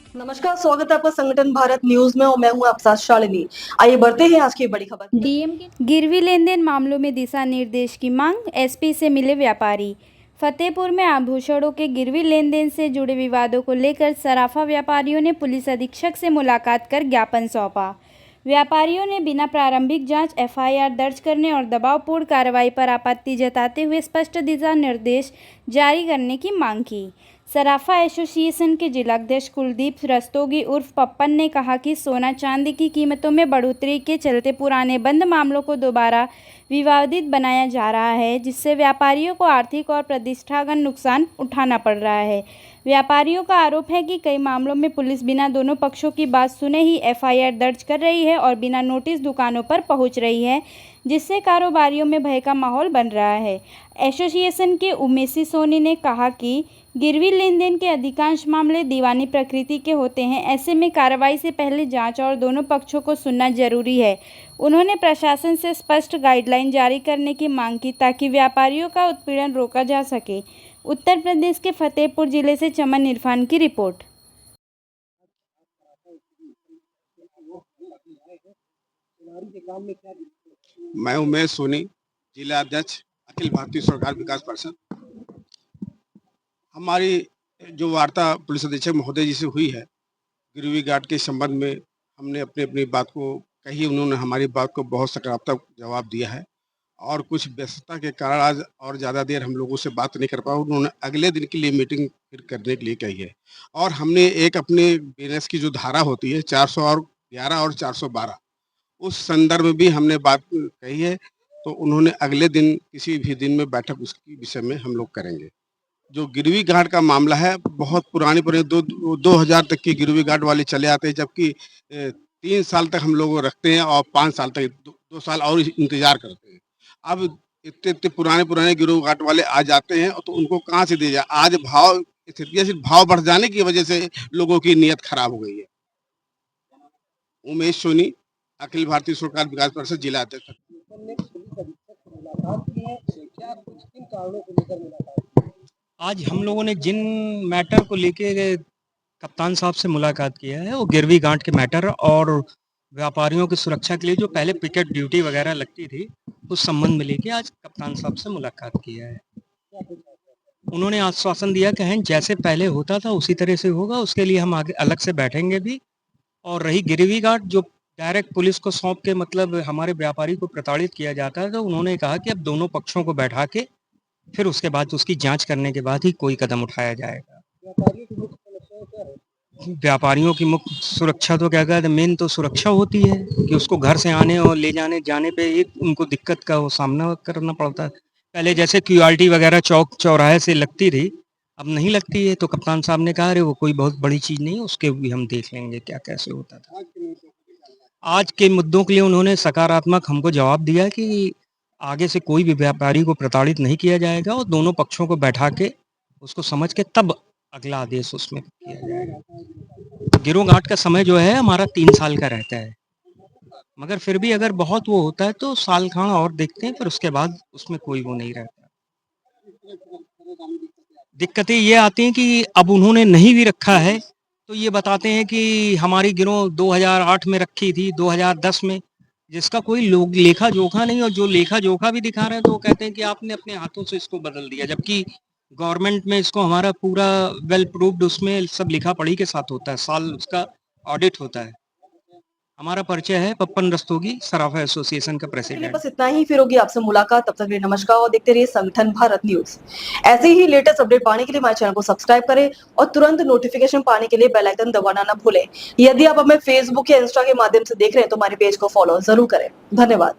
नमस्कार, स्वागत है आपका संगठन भारत न्यूज में और मैं हूं आपके साथ शालिनी। आइए बढ़ते हैं आज की बड़ी खबर। डीएम के गिरवी लेन देन मामलों में दिशा निर्देश की मांग, एसपी से मिले व्यापारी। फतेहपुर में आभूषणों के गिरवी लेन देन से जुड़े विवादों को लेकर सराफा व्यापारियों ने पुलिस अधीक्षक से मुलाकात कर ज्ञापन सौंपा। व्यापारियों ने बिना प्रारंभिक जांच एफआईआर दर्ज करने और दबावपूर्ण कार्रवाई पर आपत्ति जताते हुए स्पष्ट दिशा निर्देश जारी करने की मांग की। सराफा एसोसिएशन के जिलाध्यक्ष कुलदीप रस्तोगी उर्फ पप्पन ने कहा कि सोना चांदी की कीमतों में बढ़ोतरी के चलते पुराने बंद मामलों को दोबारा विवादित बनाया जा रहा है, जिससे व्यापारियों को आर्थिक और प्रतिष्ठागत नुकसान उठाना पड़ रहा है। व्यापारियों का आरोप है कि कई मामलों में पुलिस बिना दोनों पक्षों की बात सुने ही एफआईआर दर्ज कर रही है और बिना नोटिस दुकानों पर पहुंच रही है, जिससे कारोबारियों में भय का माहौल बन रहा है। एसोसिएशन के उमेशी सोनी ने कहा कि गिरवी लेन देन के अधिकांश मामले दीवानी प्रकृति के होते हैं, ऐसे में कार्रवाई से पहले जांच और दोनों पक्षों को सुनना जरूरी है। उन्होंने प्रशासन से स्पष्ट गाइडलाइन जारी करने की मांग की ताकि व्यापारियों का उत्पीड़न रोका जा सके। उत्तर प्रदेश के फतेहपुर जिले से चमन इरफान की रिपोर्ट। मैं उमेश सोनी, जिला अध्यक्ष अखिल भारतीय सरकार विकास परिषद। हमारी जो वार्ता पुलिस अधीक्षक महोदय जी से हुई है गिरवी घाट के संबंध में, हमने अपनी अपनी बात को कही। उन्होंने हमारी बात को बहुत सकारात्मक जवाब दिया है और कुछ व्यस्तता के कारण आज और ज़्यादा देर हम लोगों से बात नहीं कर पाए। उन्होंने अगले दिन के लिए मीटिंग फिर करने के लिए कही है और हमने एक अपने बिजनेस की जो धारा होती है 411 और 412, उस संदर्भ में भी हमने बात कही है। तो उन्होंने अगले दिन किसी भी दिन में बैठक उसकी विषय में हम लोग करेंगे। जो गिरवी घाट का मामला है बहुत पुरानी 2000 तक की गिरवी घाट वाले चले आते हैं, जबकि 3 साल तक हम लोग रखते हैं और 5 साल तक 2 साल और इंतजार करते हैं। अब इतने इतने पुराने गिरवी घाट वाले आ जाते हैं तो उनको कहाँ से दिया जाए। आज भाव स्थितियाँ सिर्फ भाव बढ़ जाने की वजह से लोगों की नीयत खराब हो गई है। उमेश सोनी, अखिल भारतीय सरकार विकास परिषद, जिला अध्यक्ष। आज हम लोगों ने जिन मैटर को लेके कप्तान साहब से मुलाकात किया है वो गिरवी घाट के मैटर और व्यापारियों की सुरक्षा के लिए जो पहले पिकेट ड्यूटी वगैरह लगती थी उस संबंध में लेके आज कप्तान साहब से मुलाकात किया है। उन्होंने आश्वासन दिया कि हैं जैसे पहले होता था उसी तरह से होगा, उसके लिए हम आगे अलग से बैठेंगे भी। और रही गिरवी घाट जो डायरेक्ट पुलिस को सौंप के मतलब हमारे व्यापारी को प्रताड़ित किया जाता है, तो उन्होंने कहा कि अब दोनों पक्षों को बैठा के फिर उसके बाद उसकी जांच करने के बाद ही कोई कदम उठाया जाएगा। व्यापारियों की मुख्य सुरक्षा तो क्या कहते हैं, मेन तो सुरक्षा होती है कि उसको घर से आने और ले जाने पे एक उनको दिक्कत का वो सामना करना पड़ता है। पहले जैसे क्यूआरटी वगैरह चौक चौराहे से लगती थी, अब नहीं लगती है। तो कप्तान साहब ने कहा अरे वो कोई बहुत बड़ी चीज़ नहीं है, उसके भी हम देख लेंगे क्या कैसे होता था। आज के मुद्दों के लिए उन्होंने सकारात्मक हमको जवाब दिया कि आगे से कोई भी व्यापारी को प्रताड़ित नहीं किया जाएगा और दोनों पक्षों को बैठा के उसको समझ के तब अगला आदेश उसमें किया जाएगा। गिरोह घाट का समय जो है हमारा 3 साल का रहता है, मगर फिर भी अगर बहुत वो होता है तो साल खान और देखते हैं, फिर उसके बाद उसमें कोई वो नहीं रहता। दिक्कतें ये आती हैं कि अब उन्होंने नहीं भी रखा है तो ये बताते हैं कि हमारी गिरोह 2008 में रखी थी, 2010 में, जिसका कोई लोग लेखा जोखा नहीं। और जो लेखा जोखा भी दिखा रहे हैं तो वो कहते हैं कि आपने अपने हाथों से इसको बदल दिया, जबकि गवर्नमेंट में इसको हमारा पूरा वेल प्रूव्ड उसमें सब लिखा पढ़ी के साथ होता है, साल उसका ऑडिट होता है। हमारा परिचय है पप्पन रस्तोगी, सराफा एसोसिएशन का प्रेसिडेंट। बस इतना ही, फिर होगी आपसे मुलाकात। तब तक के लिए नमस्कार और देखते रहिए संगठन भारत न्यूज। ऐसे ही लेटेस्ट अपडेट पाने के लिए हमारे चैनल को सब्सक्राइब करें और तुरंत नोटिफिकेशन पाने के लिए बेल आइकन दबाना ना भूलें। यदि आप हमें फेसबुक या इंस्टा के माध्यम से देख रहे हैं तो हमारे पेज को फॉलो जरूर करें। धन्यवाद।